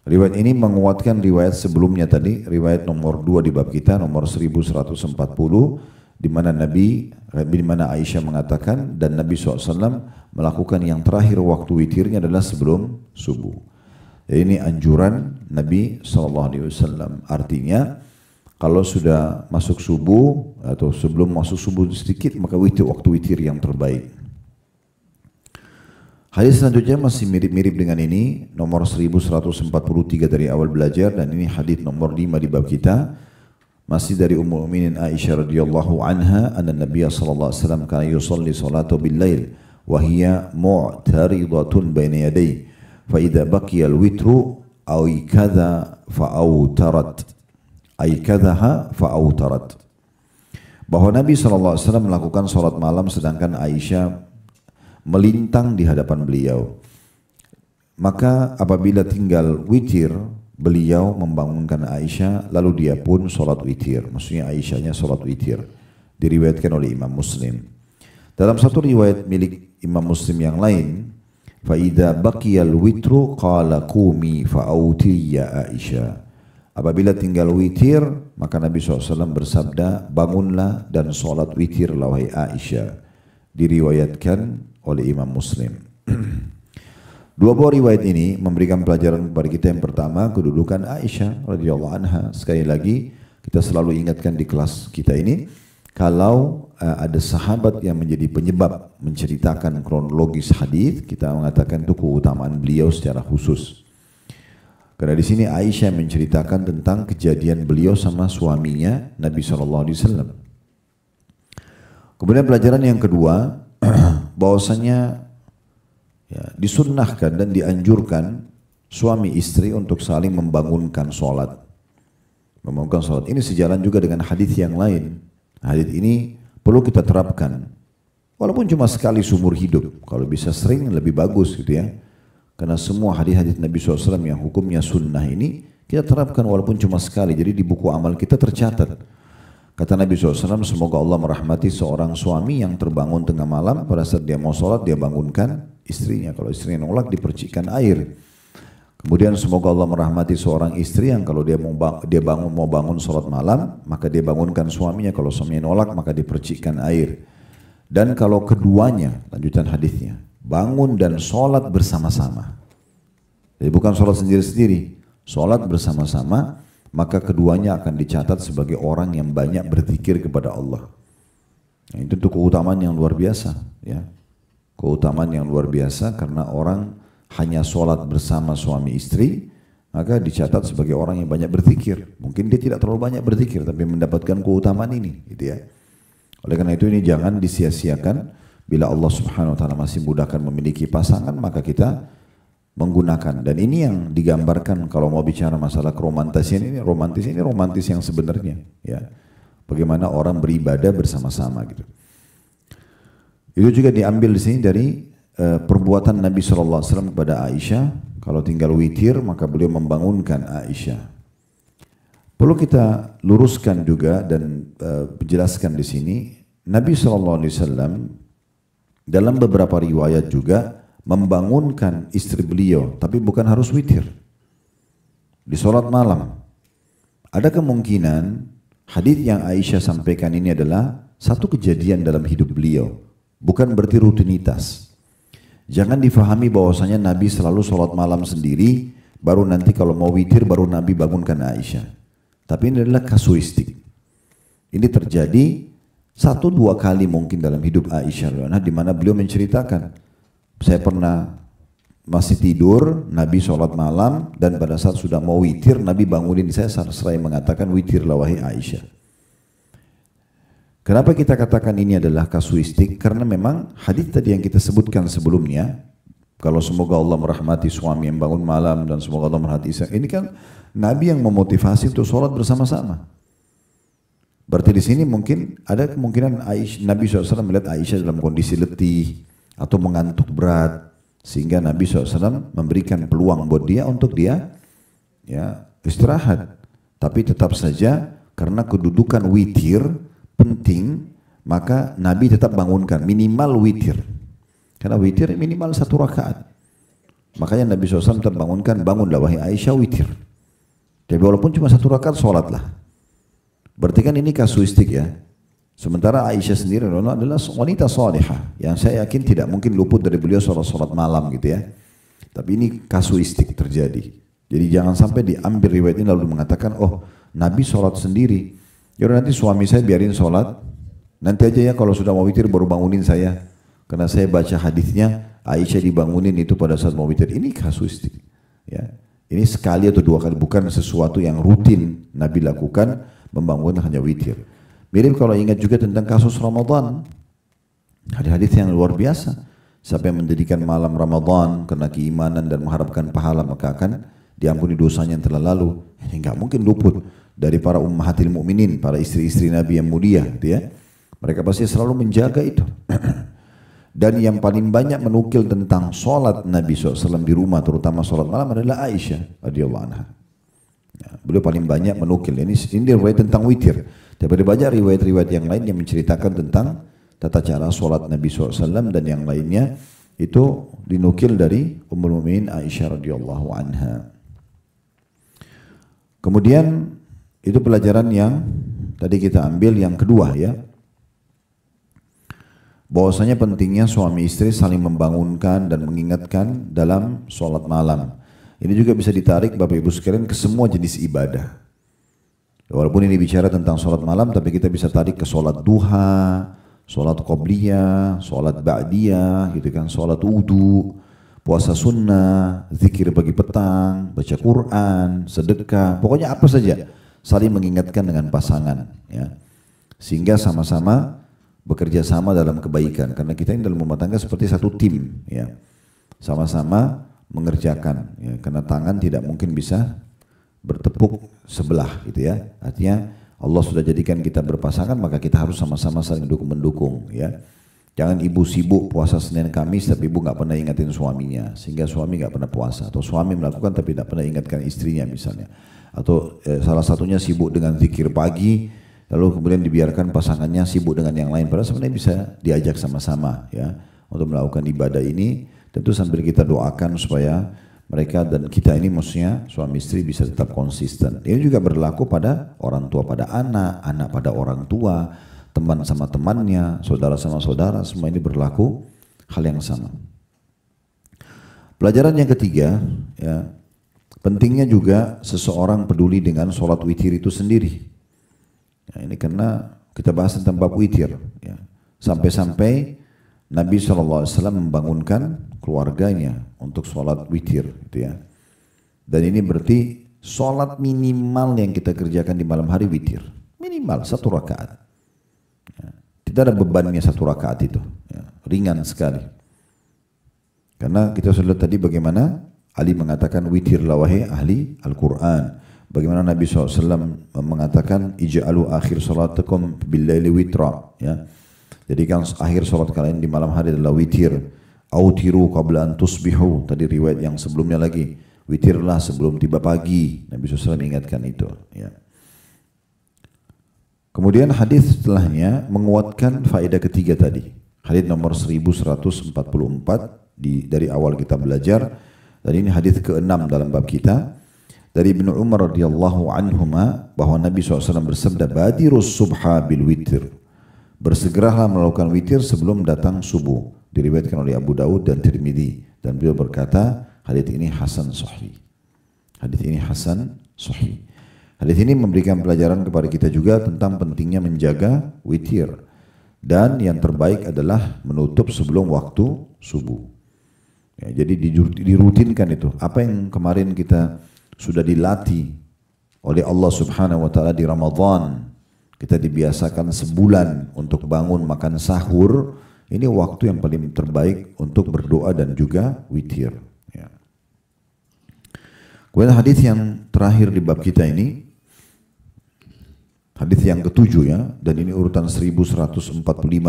Riwayat ini menguatkan riwayat sebelumnya tadi, riwayat nomor 2 di bab kita, nomor 1140, di mana Aisyah mengatakan dan Nabi SAW melakukan yang terakhir waktu witirnya adalah sebelum subuh. Jadi ini anjuran Nabi SAW. Artinya kalau sudah masuk subuh atau sebelum masuk subuh sedikit, maka waktu witir yang terbaik. Hadis selanjutnya masih mirip-mirip dengan ini, nomor 1143 dari awal belajar, dan ini hadis nomor 5 di bab kita. Masih dari Ummul Mukminin Aisyah radhiyallahu anha, anna Nabiy sallallahu alaihi wasallam kana yusalli salata bil-lail wa hiya mu'taridatun baina yadayhi, fa idza baqiya al-witru aw kadha fa awtarat. Aikadhaha fa'autarat. Bahwa Nabi SAW melakukan sholat malam sedangkan Aisyah melintang di hadapan beliau. Maka apabila tinggal witir, beliau membangunkan Aisyah lalu dia pun sholat witir. Maksudnya Aisyahnya sholat witir. Diriwayatkan oleh Imam Muslim. Dalam satu riwayat milik Imam Muslim yang lain, فَإِذَا بَقِيَ الْوِتْرُ قَالَ قُومِي فَأَوْتِرِي يَا Aisyah. Apabila tinggal witir, maka Nabi SAW bersabda, bangunlah dan sholat witir wahai Aisyah. Diriwayatkan oleh Imam Muslim. Dua buah riwayat ini memberikan pelajaran kepada kita. Yang pertama, kedudukan Aisyah radhiyallahu anha. Sekali lagi, kita selalu ingatkan di kelas kita ini, kalau ada sahabat yang menjadi penyebab menceritakan kronologis hadis, kita mengatakan itu keutamaan beliau secara khusus. Karena di sini Aisyah menceritakan tentang kejadian beliau sama suaminya Nabi SAW. Kemudian pelajaran yang kedua, bahwasanya ya, disunnahkan dan dianjurkan suami istri untuk saling membangunkan sholat. Membangunkan sholat ini sejalan juga dengan hadis yang lain. Hadis ini perlu kita terapkan, walaupun cuma sekali seumur hidup. Kalau bisa sering lebih bagus gitu ya. Karena semua hadis-hadis Nabi SAW yang hukumnya sunnah ini kita terapkan walaupun cuma sekali. Jadi di buku amal kita tercatat. Kata Nabi SAW, semoga Allah merahmati seorang suami yang terbangun tengah malam, pada saat dia mau sholat dia bangunkan istrinya. Kalau istrinya nolak dipercikkan air. Kemudian semoga Allah merahmati seorang istri yang kalau dia mau bangun sholat malam, maka dia bangunkan suaminya. Kalau suaminya nolak maka dipercikkan air. Dan kalau keduanya, lanjutan hadisnya, bangun dan sholat bersama-sama. Jadi bukan sholat sendiri-sendiri, sholat bersama-sama, maka keduanya akan dicatat sebagai orang yang banyak berzikir kepada Allah. Nah, itu tuh keutamaan yang luar biasa, ya. Keutamaan yang luar biasa karena orang hanya sholat bersama suami istri, maka dicatat sebagai orang yang banyak berzikir. Mungkin dia tidak terlalu banyak berzikir, tapi mendapatkan keutamaan ini, gitu ya. Oleh karena itu ini jangan disia-siakan. Bila Allah Subhanahu wa taala masih mudahkan memiliki pasangan, maka kita menggunakan. Dan ini yang digambarkan kalau mau bicara masalah keromantisan ini, romantis yang sebenarnya, ya. Bagaimana orang beribadah bersama-sama gitu. Itu juga diambil di sini dari perbuatan Nabi SAW kepada Aisyah. Kalau tinggal witir, maka beliau membangunkan Aisyah. Perlu kita luruskan juga dan jelaskan di sini, Nabi SAW dalam beberapa riwayat juga membangunkan istri beliau, tapi bukan harus witir. Di sholat malam. Ada kemungkinan hadis yang Aisyah sampaikan ini adalah satu kejadian dalam hidup beliau, bukan berarti rutinitas. Jangan difahami bahwasanya Nabi selalu sholat malam sendiri, baru nanti kalau mau witir baru Nabi bangunkan Aisyah. Tapi ini adalah kasuistik. Ini terjadi 1-2 kali mungkin dalam hidup Aisyah, di mana beliau menceritakan, saya pernah masih tidur, Nabi sholat malam, dan pada saat sudah mau witir, Nabi bangunin saya seraya mengatakan, witirlah wahai Aisyah. Kenapa kita katakan ini adalah kasuistik? Karena memang hadis tadi yang kita sebutkan sebelumnya, kalau semoga Allah merahmati suami yang bangun malam dan semoga Allah merahmati istri, ini kan Nabi yang memotivasi untuk sholat bersama-sama. Berarti di sini mungkin ada kemungkinan Nabi SAW melihat Aisyah dalam kondisi letih atau mengantuk berat, sehingga Nabi SAW memberikan peluang buat dia untuk dia ya istirahat. Tapi tetap saja karena kedudukan witir penting, maka Nabi tetap bangunkan minimal witir. Karena witir minimal 1 rakaat. Makanya Nabi SAW tetap bangunkan, bangunlah wahai Aisyah witir. Jadi walaupun cuma 1 rakaat sholatlah. Berarti kan ini kasuistik ya. Sementara Aisyah sendiri adalah wanita salihah yang saya yakin tidak mungkin luput dari beliau sholat malam gitu ya. Tapi ini kasuistik terjadi. Jadi jangan sampai diambil riwayat ini lalu mengatakan, oh Nabi sholat sendiri. Ya nanti suami saya biarin sholat. Nanti aja ya kalau sudah mau witir baru bangunin saya. Karena saya baca hadisnya Aisyah dibangunin itu pada saat mau witir. Ini kasuistik. Ya. Ini sekali atau dua kali, bukan sesuatu yang rutin Nabi lakukan membangun hanya witir. Mirip kalau ingat juga tentang kasus Ramadan. Hadis-hadis yang luar biasa. Siapa yang mendirikan malam Ramadan karena keimanan dan mengharapkan pahala maka akan diampuni dosanya yang telah lalu. Ini enggak mungkin luput dari para ummahatil mukminin, para istri-istri Nabi yang mulia, gitu ya. Mereka pasti selalu menjaga itu. Dan yang paling banyak menukil tentang sholat Nabi SAW di rumah, terutama sholat malam adalah Aisyah radhiyallahu anha. Ya, beliau paling banyak menukil. Ini riwayat tentang witir. Tapi banyak riwayat-riwayat yang lain yang menceritakan tentang tata cara sholat Nabi SAW dan yang lainnya itu dinukil dari Ummul Mukminin Aisyah radhiyallahu anha. Kemudian itu pelajaran yang tadi kita ambil yang kedua ya. Bahwasanya pentingnya suami istri saling membangunkan dan mengingatkan dalam sholat malam. Ini juga bisa ditarik Bapak Ibu sekalian ke semua jenis ibadah. Walaupun ini bicara tentang sholat malam, tapi kita bisa tarik ke sholat duha, sholat qobliyah, sholat ba'diyah, gitu kan, sholat wudu, puasa sunnah, zikir pagi petang, baca Quran, sedekah, pokoknya apa saja saling mengingatkan dengan pasangan, ya, sehingga sama-sama bekerja sama dalam kebaikan. Karena kita ini dalam rumah tangga seperti satu tim, ya, sama-sama mengerjakan, ya, karena tangan tidak mungkin bisa bertepuk sebelah, gitu ya. Artinya Allah sudah jadikan kita berpasangan, maka kita harus sama-sama saling mendukung, ya. Jangan ibu sibuk puasa Senin Kamis tapi ibu nggak pernah ingatin suaminya, sehingga suami nggak pernah puasa, atau suami melakukan tapi tidak pernah ingatkan istrinya misalnya, atau salah satunya sibuk dengan zikir pagi, lalu kemudian dibiarkan pasangannya sibuk dengan yang lain, padahal sebenarnya bisa diajak sama-sama, ya, untuk melakukan ibadah ini. Tentu sambil kita doakan supaya mereka dan kita ini maksudnya suami istri bisa tetap konsisten. Ini juga berlaku pada orang tua pada anak, anak pada orang tua, teman sama temannya, saudara sama saudara, semua ini berlaku hal yang sama. Pelajaran yang ketiga, ya, pentingnya juga seseorang peduli dengan sholat witir itu sendiri. Ya, ini karena kita bahas tentang bab witir, ya. Sampai-sampai Nabi SAW membangunkan keluarganya untuk sholat witir, gitu ya. Dan ini berarti sholat minimal yang kita kerjakan di malam hari witir, minimal 1 rakaat. Ya. Tidak ada bebannya 1 rakaat itu, ya, ringan sekali. Karena kita sudah lihat tadi bagaimana Ali mengatakan witirlah wahai ahli Al-Quran. Bagaimana Nabi SAW mengatakan ij'alu akhir salatakum bil-laili witra, ya. Jadikan akhir salat kalian di malam hari adalah witir. Autiru qabla an tusbihu. Tadi riwayat yang sebelumnya lagi. Witirlah sebelum tiba pagi. Nabi SAW ingatkan itu. Ya. Kemudian hadis setelahnya menguatkan faedah ketiga tadi. Hadis nomor 1144 dari awal kita belajar. Dan ini hadis ke-6 dalam bab kita. Dari Ibnu Umar radhiyallahu anhuma bahwa Nabi SAW bersabda, badirus subha bil witir. Bersegeralah melakukan witir sebelum datang subuh. Diriwayatkan oleh Abu Daud dan Tirmidzi, dan beliau berkata hadits ini hasan sahih. Hadits ini hasan sahih. Hadits ini memberikan pelajaran kepada kita juga tentang pentingnya menjaga witir, dan yang terbaik adalah menutup sebelum waktu subuh. Ya, jadi dirutinkan itu. Apa yang kemarin kita sudah dilatih oleh Allah Subhanahu wa taala di Ramadan. Kita dibiasakan sebulan untuk bangun makan sahur. Ini waktu yang paling terbaik untuk berdoa dan juga witir. Ya. Kemudian hadis yang terakhir di bab kita ini, hadis yang ke-7 ya, dan ini urutan 1145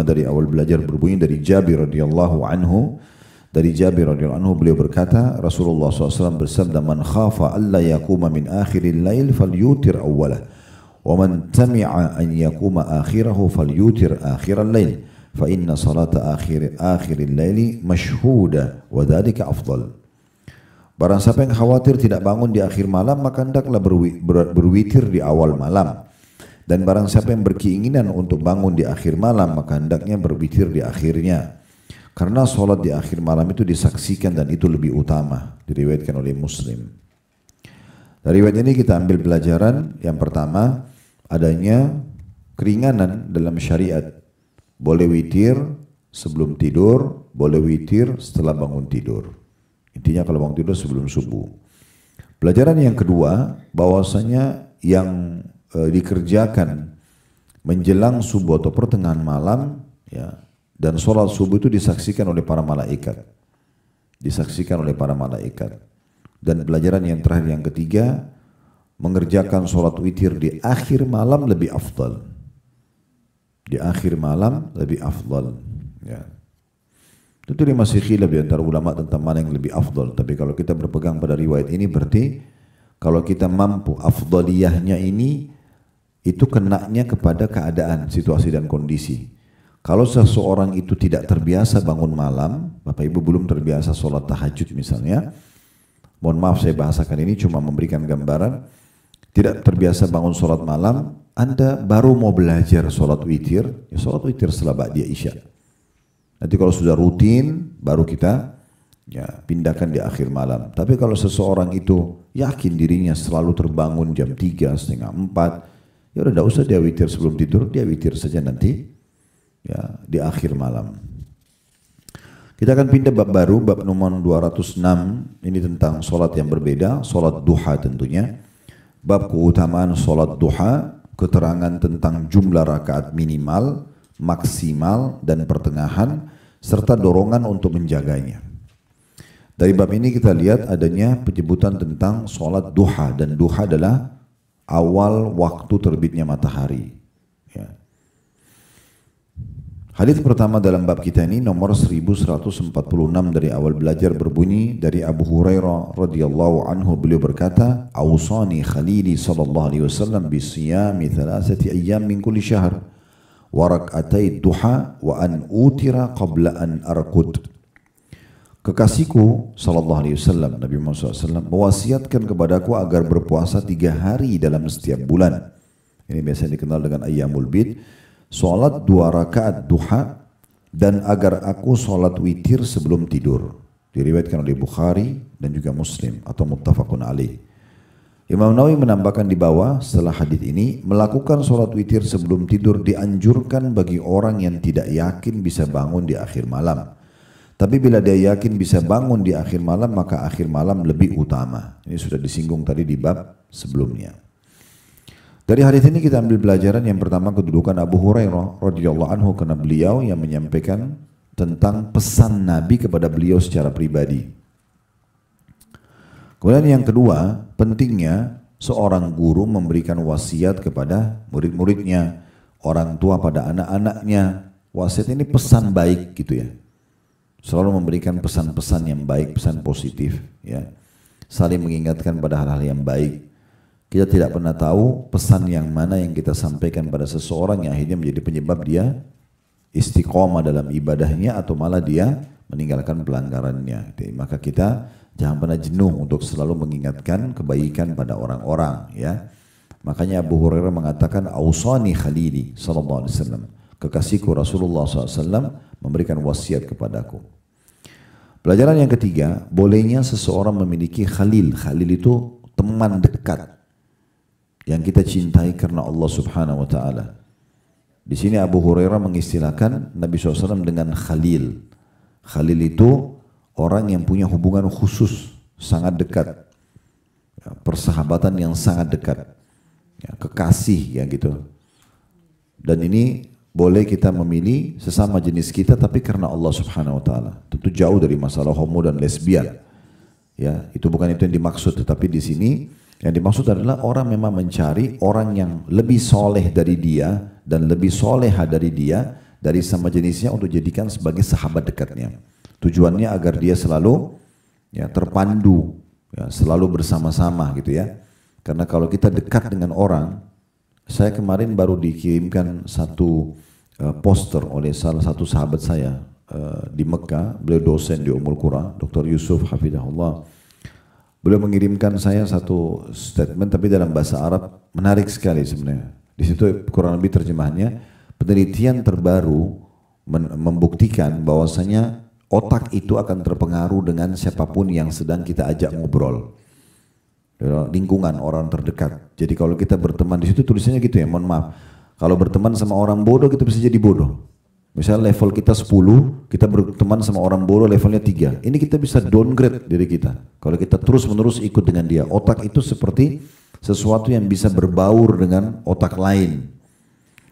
dari awal belajar, berbunyi dari Jabir radhiyallahu anhu. Dari Jabir radhiyallahu anhu beliau berkata, Rasulullah SAW bersabda, man khafa alla yakuma min akhiril lail falyutir awwalah. وَمَنْ تَمِعَ أَنْ يَقُومَ آخِرَهُ فَلْيُوتِرْ آخِرَ اللَّيْلِ فَإِنَّ صَلَاةَ آخِرِ اللَّيْلِ مَشْهُودَةٌ وَذَلِكَ أَفْضَلُ. Barang siapa yang khawatir tidak bangun di akhir malam, maka hendaklah berwitir di awal malam. Dan barang siapa yang berkeinginan untuk bangun di akhir malam, maka hendaknya berwitir di akhirnya. Karena sholat di akhir malam itu disaksikan dan itu lebih utama, diriwayatkan oleh Muslim. Dari riwayat ini kita ambil pelajaran yang pertama, adanya keringanan dalam syariat. Boleh witir sebelum tidur, boleh witir setelah bangun tidur. Intinya kalau bangun tidur sebelum subuh. Pelajaran yang kedua, bahwasanya yang dikerjakan menjelang subuh atau pertengahan malam, ya, dan sholat subuh itu disaksikan oleh para malaikat. Disaksikan oleh para malaikat. Dan pelajaran yang terakhir yang ketiga, mengerjakan sholat witir di akhir malam lebih afdal. Di akhir malam lebih afdal. Ya. Tentu ini masih khilaf di antara ulama tentang mana yang lebih afdal. Tapi kalau kita berpegang pada riwayat ini berarti kalau kita mampu afdaliyahnya ini itu kenanya kepada keadaan, situasi dan kondisi. Kalau seseorang itu tidak terbiasa bangun malam, Bapak Ibu belum terbiasa sholat tahajud misalnya, mohon maaf saya bahasakan ini cuma memberikan gambaran, tidak terbiasa bangun sholat malam, Anda baru mau belajar sholat witir, ya sholat witir setelah ba'diyah isya. Nanti kalau sudah rutin, baru kita ya pindahkan di akhir malam. Tapi kalau seseorang itu yakin dirinya selalu terbangun jam 3, setengah 4, ya udah tidak usah dia witir sebelum tidur, dia witir saja nanti ya di akhir malam. Kita akan pindah bab baru, bab nomor 206. Ini tentang solat yang berbeda, solat duha tentunya. Bab keutamaan solat duha, keterangan tentang jumlah rakaat minimal, maksimal dan pertengahan, serta dorongan untuk menjaganya. Dari bab ini kita lihat adanya penyebutan tentang solat duha, dan duha adalah awal waktu terbitnya matahari. Ya. Hadis pertama dalam bab kita ini nomor 1146 dari awal belajar berbunyi dari Abu Hurairah radhiyallahu anhu, beliau berkata, "Awsani Khalili sallallahu alaihi wasallam bi siyami 3 ayyam min kulli syahr wa rak'atay duha wa an utira qabla an arqud." Kekasihku sallallahu alaihi wasallam, Nabi Muhammad SAW mewasiatkan kepadaku agar berpuasa 3 hari dalam setiap bulan. Ini biasa dikenal dengan ayyamul bid. Salat 2 rakaat duha dan agar aku salat witir sebelum tidur. Diriwayatkan oleh Bukhari dan juga Muslim atau muttafaqun alaih. Imam Nawawi menambahkan di bawah setelah hadis ini, melakukan salat witir sebelum tidur dianjurkan bagi orang yang tidak yakin bisa bangun di akhir malam. Tapi bila dia yakin bisa bangun di akhir malam, maka akhir malam lebih utama. Ini sudah disinggung tadi di bab sebelumnya. Dari hadis ini kita ambil pelajaran yang pertama, kedudukan Abu Hurairah radhiyallahu anhu, karena beliau yang menyampaikan tentang pesan Nabi kepada beliau secara pribadi. Kemudian yang kedua, pentingnya seorang guru memberikan wasiat kepada murid-muridnya, orang tua pada anak-anaknya. Wasiat ini pesan baik gitu ya. Selalu memberikan pesan-pesan yang baik, pesan positif ya. Saling mengingatkan pada hal-hal yang baik. Kita tidak pernah tahu pesan yang mana yang kita sampaikan pada seseorang yang akhirnya menjadi penyebab dia istiqomah dalam ibadahnya atau malah dia meninggalkan pelanggarannya. Maka kita jangan pernah jenuh untuk selalu mengingatkan kebaikan pada orang-orang ya. Makanya Abu Hurairah mengatakan, "Ausani Khalili sallallahu alaihi wasallam." Kekasihku Rasulullah SAW memberikan wasiat kepadaku. Pelajaran yang ketiga, bolehnya seseorang memiliki khalil. Khalil itu teman dekat yang kita cintai karena Allah Subhanahu wa taala. Di sini Abu Hurairah mengistilahkan Nabi SAW dengan khalil. Khalil itu orang yang punya hubungan khusus, sangat dekat. Ya, persahabatan yang sangat dekat. Ya, kekasih ya gitu. Dan ini boleh kita memilih sesama jenis kita tapi karena Allah Subhanahu wa taala. Tentu jauh dari masalah homo dan lesbian. Ya, itu bukan itu yang dimaksud, tetapi di sini yang dimaksud adalah orang memang mencari orang yang lebih soleh dari dia dan lebih soleha dari dia, dari sama jenisnya, untuk jadikan sebagai sahabat dekatnya. Tujuannya agar dia selalu ya terpandu, ya, selalu bersama-sama gitu ya. Karena kalau kita dekat dengan orang, saya kemarin baru dikirimkan satu poster oleh salah satu sahabat saya di Mekah, beliau dosen di Ummul Qura, Dr. Yusuf Hafidahullah. Beliau mengirimkan saya satu statement tapi dalam bahasa Arab, menarik sekali sebenarnya. Di situ kurang lebih terjemahannya, penelitian terbaru membuktikan bahwasanya otak itu akan terpengaruh dengan siapapun yang sedang kita ajak ngobrol. Lingkungan orang terdekat. Jadi kalau kita berteman di situ tulisannya gitu ya, mohon maaf. Kalau berteman sama orang bodoh kita bisa jadi bodoh. Misalnya level kita 10, kita berteman sama orang bodoh levelnya 3. Ini kita bisa downgrade diri kita. Kalau kita terus-menerus ikut dengan dia. Otak itu seperti sesuatu yang bisa berbaur dengan otak lain.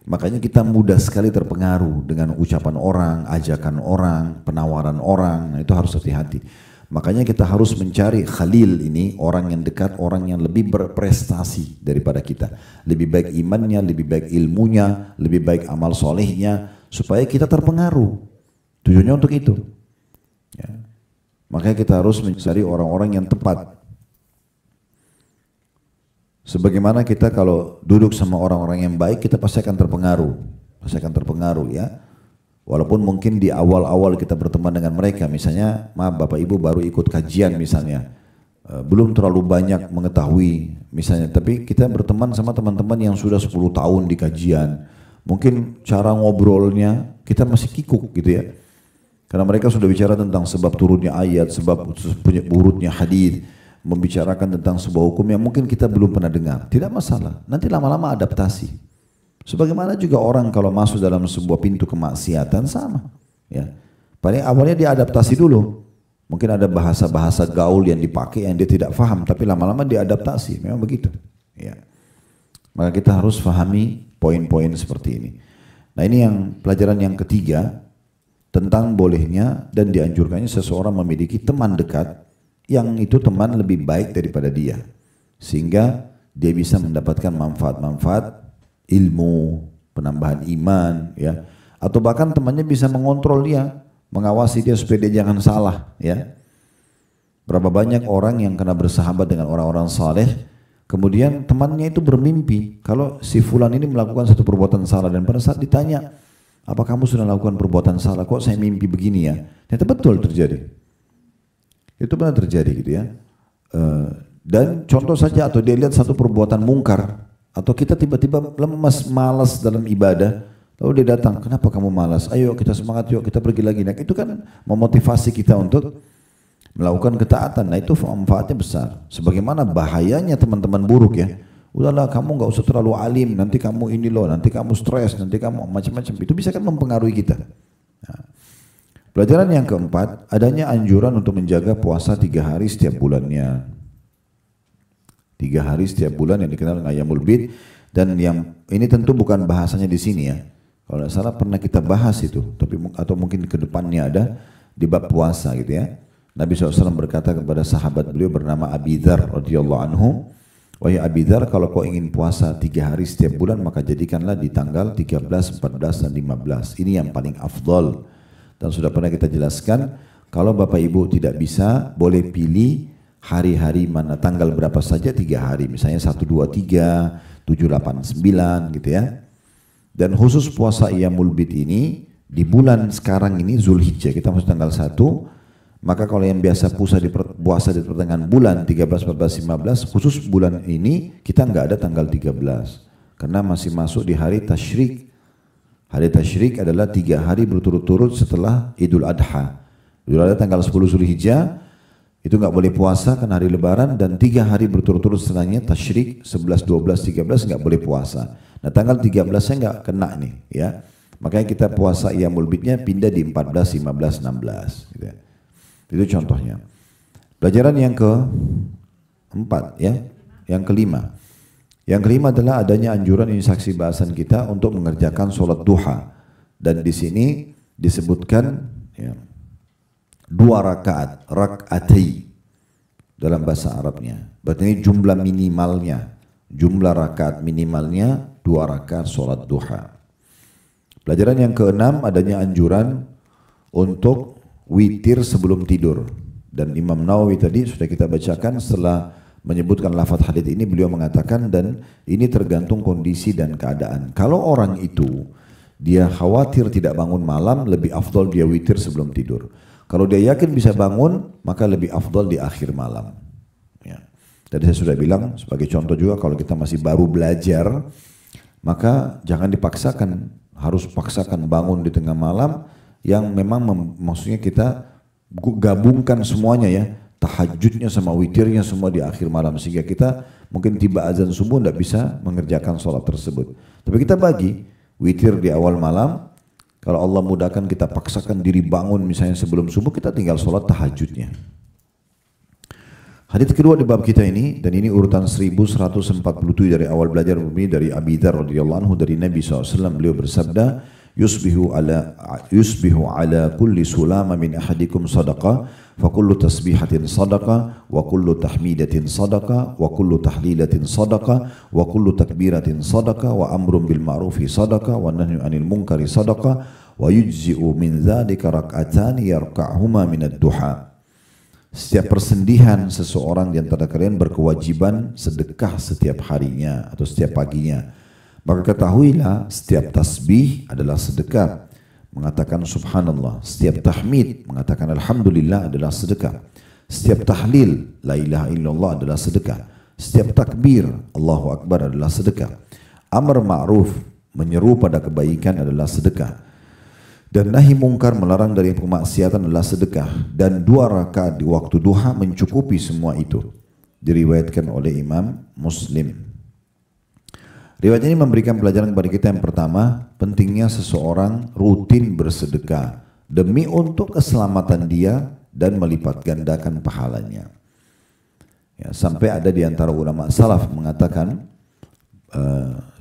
Makanya kita mudah sekali terpengaruh dengan ucapan orang, ajakan orang, penawaran orang. Nah, itu harus hati-hati. Makanya kita harus mencari khalil ini, orang yang dekat, orang yang lebih berprestasi daripada kita. Lebih baik imannya, lebih baik ilmunya, lebih baik amal solehnya, supaya kita terpengaruh. Tujuannya untuk itu. Ya. Makanya kita harus mencari orang-orang yang tepat. Sebagaimana kita kalau duduk sama orang-orang yang baik, kita pasti akan terpengaruh. Pasti akan terpengaruh ya. Walaupun mungkin di awal-awal kita berteman dengan mereka, misalnya, maaf Bapak Ibu baru ikut kajian misalnya, belum terlalu banyak mengetahui misalnya, tapi kita berteman sama teman-teman yang sudah 10 tahun di kajian, mungkin cara ngobrolnya kita masih kikuk gitu ya, karena mereka sudah bicara tentang sebab turunnya ayat, sebab urutnya hadis, membicarakan tentang sebuah hukum yang mungkin kita belum pernah dengar. Tidak masalah, nanti lama-lama adaptasi. Sebagaimana juga orang kalau masuk dalam sebuah pintu kemaksiatan sama. Ya. Paling awalnya dia adaptasi dulu. Mungkin ada bahasa-bahasa gaul yang dipakai yang dia tidak faham, tapi lama-lama dia adaptasi. Memang begitu. Ya. Maka kita harus fahami poin-poin seperti ini. Nah ini yang pelajaran yang ketiga tentang bolehnya dan dianjurkannya seseorang memiliki teman dekat yang itu teman lebih baik daripada dia. Sehingga dia bisa mendapatkan manfaat-manfaat ilmu, penambahan iman, ya, atau bahkan temannya bisa mengontrol dia, mengawasi dia supaya dia jangan salah, ya. Berapa banyak orang yang kena bersahabat dengan orang-orang saleh, kemudian temannya itu bermimpi kalau si fulan ini melakukan satu perbuatan salah, dan pada saat ditanya, apa kamu sudah melakukan perbuatan salah? Kok saya mimpi begini ya? Ternyata betul terjadi. Itu benar terjadi gitu ya. Dan contoh saja, atau dia lihat satu perbuatan mungkar, atau kita tiba-tiba lemas, malas dalam ibadah, lalu dia datang, kenapa kamu malas? Ayo kita semangat, yuk kita pergi lagi. Nah itu kan memotivasi kita untuk melakukan ketaatan. Nah itu manfaatnya besar. Sebagaimana bahayanya teman-teman buruk ya. Udahlah kamu nggak usah terlalu alim, nanti kamu ini loh, nanti kamu stres, nanti kamu macam-macam. Itu bisa kan mempengaruhi kita. Nah, pelajaran yang keempat, adanya anjuran untuk menjaga puasa 3 hari setiap bulannya. 3 hari setiap bulan yang dikenal dengan Ayyamul Bid, dan yang ini tentu bukan bahasanya di sini ya. Kalau tidak salah pernah kita bahas itu, tapi atau mungkin ke depannya ada di bab puasa gitu ya. Nabi SAW berkata kepada sahabat beliau bernama Abi Dzar radhiyallahu anhu, wahai Abi Dzar, kalau kau ingin puasa 3 hari setiap bulan maka jadikanlah di tanggal 13, 14 dan 15. Ini yang paling afdol. Dan sudah pernah kita jelaskan, kalau Bapak Ibu tidak bisa, boleh pilih hari-hari mana, tanggal berapa saja 3 hari, misalnya 1, 2, 3, 7, 8, 9 gitu ya. Dan khusus puasa Ayyamul Bid ini di bulan sekarang ini Zulhijjah, kita masuk tanggal 1, maka kalau yang biasa puasa di pertengahan bulan 13, 14, 15, khusus bulan ini kita nggak ada tanggal 13 karena masih masuk di hari Tasyrik. Hari Tasyrik adalah 3 hari berturut-turut setelah Idul Adha. Idul Adha tanggal 10 Zulhijjah, itu nggak boleh puasa karena hari lebaran, dan 3 hari berturut-turut setelahnya Tasyrik 11, 12, 13 nggak boleh puasa. Nah tanggal 13 saya nggak kena nih ya. Makanya kita puasa Ayyamul Bidnya pindah di 14, 15, 16 gitu ya. Itu contohnya. Pelajaran yang keempat ya, yang kelima. Yang kelima adalah adanya anjuran, ini saksi bahasan kita, untuk mengerjakan sholat duha. Dan di sini disebutkan ya, 2 rakaat, rak'ati dalam bahasa Arabnya. Berarti ini jumlah minimalnya, jumlah rakaat minimalnya 2 rakaat sholat duha. Pelajaran yang keenam, adanya anjuran untuk witir sebelum tidur. Dan Imam Nawawi tadi sudah kita bacakan, setelah menyebutkan lafaz hadits ini beliau mengatakan, dan ini tergantung kondisi dan keadaan. Kalau orang itu dia khawatir tidak bangun malam, lebih afdol dia witir sebelum tidur. Kalau dia yakin bisa bangun, maka lebih afdol di akhir malam. Ya. Tadi saya sudah bilang sebagai contoh juga, kalau kita masih baru belajar, maka jangan dipaksakan harus paksakan bangun di tengah malam, yang memang maksudnya kita gabungkan semuanya ya, tahajudnya sama witirnya semua di akhir malam, sehingga kita mungkin tiba azan subuh tidak bisa mengerjakan sholat tersebut. Tapi kita bagi witir di awal malam, kalau Allah mudahkan kita paksakan diri bangun misalnya sebelum subuh, kita tinggal sholat tahajudnya. Hadits kedua di bab kita ini, dan ini urutan 1147 dari awal belajar bumi, dari Abi Dzar radhiyallahu anhu dari Nabi SAW. Beliau bersabda, yusbihu ala kulli sulama min ahadikum sadaqah, fa kullu tasbihatin sadaqah, wa kullu tahmidatin sadaqah, wa kullu tahlilatin sadaqah, wa kullu takbiratin sadaqah, wa amrun bil ma'rufi sadaqah, wa nahyu anil munkari sadaqah, wa yujzi'u min dzalika rak'atani yarka'huma min ad-duha. Setiap persendihan seseorang di antara kalian berkewajiban sedekah setiap harinya atau setiap paginya. Maka ketahuilah setiap tasbih adalah sedekah, mengatakan subhanallah. Setiap tahmid, mengatakan alhamdulillah adalah sedekah. Setiap tahlil, la ilaha illallah adalah sedekah. Setiap takbir, Allahu Akbar adalah sedekah. Amar ma'ruf, menyeru pada kebaikan adalah sedekah. Dan nahi mungkar, melarang dari kemaksiatan adalah sedekah. Dan 2 rakaat di waktu duha mencukupi semua itu. Diriwayatkan oleh Imam Muslim. Riwayat ini memberikan pelajaran kepada kita yang pertama, pentingnya seseorang rutin bersedekah demi untuk keselamatan dia dan melipat gandakan pahalanya. Ya, sampai ada di antara ulama salaf mengatakan,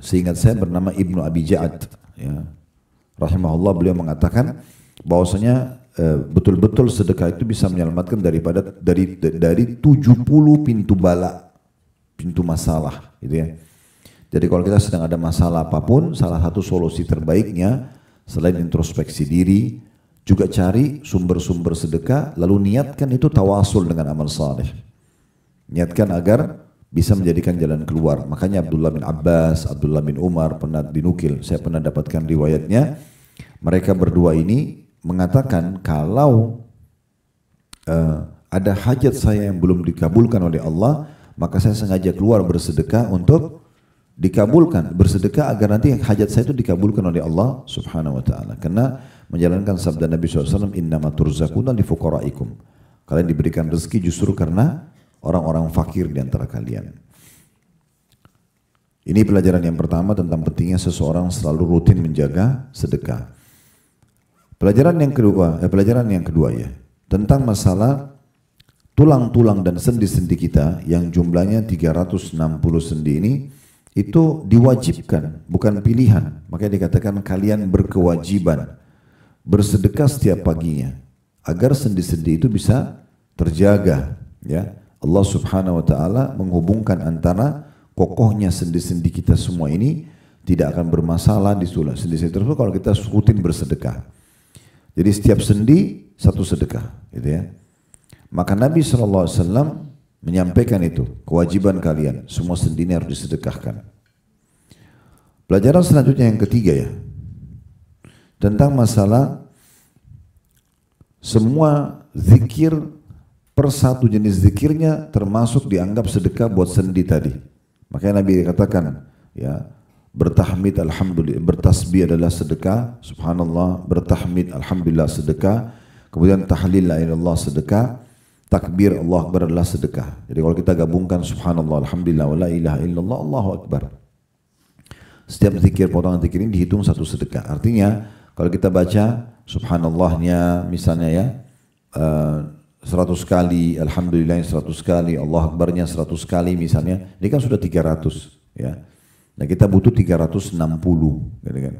seingat saya bernama Ibnu Abi Ja'ad, ya, rahimahullah, beliau mengatakan bahwasanya betul-betul sedekah itu bisa menyelamatkan dari 70 pintu bala, pintu masalah, gitu ya. Jadi kalau kita sedang ada masalah apapun, salah satu solusi terbaiknya selain introspeksi diri, juga cari sumber-sumber sedekah, lalu niatkan itu tawasul dengan amal saleh. Niatkan agar bisa menjadikan jalan keluar. Makanya Abdullah bin Abbas, Abdullah bin Umar pernah dinukil, saya pernah dapatkan riwayatnya, mereka berdua ini mengatakan kalau ada hajat saya yang belum dikabulkan oleh Allah, maka saya sengaja keluar bersedekah untuk dikabulkan, bersedekah agar nanti hajat saya itu dikabulkan oleh Allah Subhanahu wa taala. Karena menjalankan sabda Nabi SAW, innama turzaquna li fuqaraikum. Kalian diberikan rezeki justru karena orang-orang fakir di antara kalian. Ini pelajaran yang pertama tentang pentingnya seseorang selalu rutin menjaga sedekah. Pelajaran yang kedua ya, tentang masalah tulang-tulang dan sendi-sendi kita yang jumlahnya 360 sendi ini, itu diwajibkan, bukan pilihan. Makanya dikatakan kalian berkewajiban bersedekah setiap paginya agar sendi-sendi itu bisa terjaga, ya. Allah Subhanahu wa taala menghubungkan antara kokohnya sendi-sendi kita semua ini, tidak akan bermasalah di sendi-sendi tersebut kalau kita rutin bersedekah. Jadi setiap sendi satu sedekah, gitu ya. Maka Nabi SAW menyampaikan itu, kewajiban kalian, semua sendi ini harus disedekahkan. Pelajaran selanjutnya yang ketiga ya, tentang masalah semua zikir per satu jenis zikirnya termasuk dianggap sedekah buat sendi tadi. Makanya Nabi katakan, ya, bertahmid alhamdulillah, bertasbih adalah sedekah, subhanallah, bertahmid alhamdulillah sedekah, kemudian tahlil la ilaha illallah sedekah, takbir Allah Akbar adalah sedekah. Jadi kalau kita gabungkan subhanallah, alhamdulillah, wa la ilaha illallah, Allahu Akbar, setiap zikir, potongan zikir ini dihitung satu sedekah. Artinya kalau kita baca subhanallahnya misalnya ya 100 kali, alhamdulillah 100 kali, Allah Akbarnya 100 kali misalnya, ini kan sudah 300 ya. Nah kita butuh 360 gitu kan.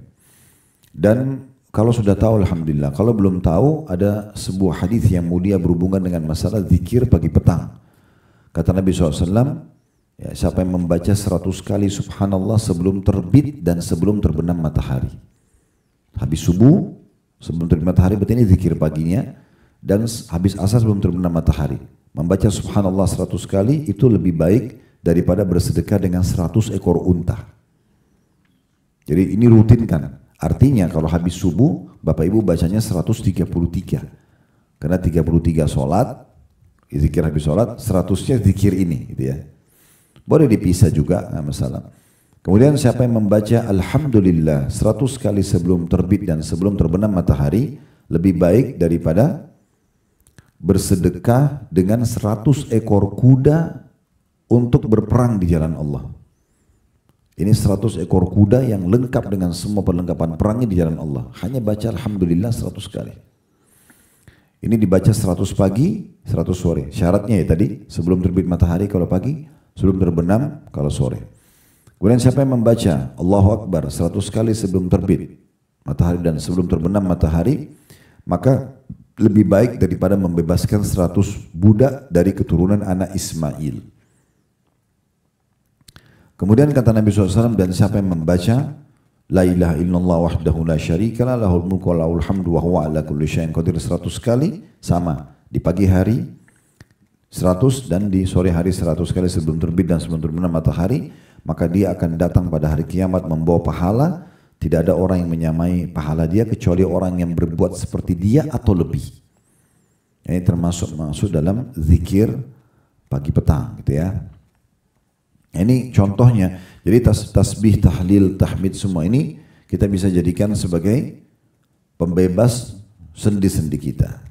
Dan kalau sudah tahu alhamdulillah, kalau belum tahu ada sebuah hadis yang mulia berhubungan dengan masalah zikir pagi petang. Kata Nabi SAW, ya, siapa yang membaca 100 kali subhanallah sebelum terbit dan sebelum terbenam matahari. Habis subuh, sebelum terbit matahari, berarti ini zikir paginya. Dan habis asar sebelum terbenam matahari. Membaca subhanallah 100 kali itu lebih baik daripada bersedekah dengan 100 ekor unta. Jadi ini rutinkan. Artinya kalau habis subuh, Bapak Ibu bacanya 133. Karena 33 sholat, zikir habis sholat, 100-nya zikir ini gitu ya. Boleh dipisah juga, nggak masalah. Kemudian siapa yang membaca Alhamdulillah 100 kali sebelum terbit dan sebelum terbenam matahari, lebih baik daripada bersedekah dengan 100 ekor kuda untuk berperang di jalan Allah. Ini 100 ekor kuda yang lengkap dengan semua perlengkapan perangnya di jalan Allah. Hanya baca Alhamdulillah 100 kali. Ini dibaca 100 pagi, 100 sore. Syaratnya ya tadi, sebelum terbit matahari kalau pagi, sebelum terbenam kalau sore. Kemudian siapa yang membaca Allahu Akbar 100 kali sebelum terbit matahari dan sebelum terbenam matahari, maka lebih baik daripada membebaskan 100 budak dari keturunan anak Ismail. Kemudian kata Nabi SAW, dan siapa yang membaca La ilaha illallah wahdahu la syarika lah lahul mulku wa lahul hamdu wa huwa ala kulli syai'in qadir 100 kali, sama di pagi hari 100 dan di sore hari 100 kali sebelum terbit dan sebelum terbenam matahari, maka dia akan datang pada hari kiamat membawa pahala. Tidak ada orang yang menyamai pahala dia kecuali orang yang berbuat seperti dia atau lebih. Ini masuk dalam zikir pagi petang gitu ya. Ini contohnya. Jadi tasbih, tahlil, tahmid semua ini kita bisa jadikan sebagai pembebas sendi-sendi kita.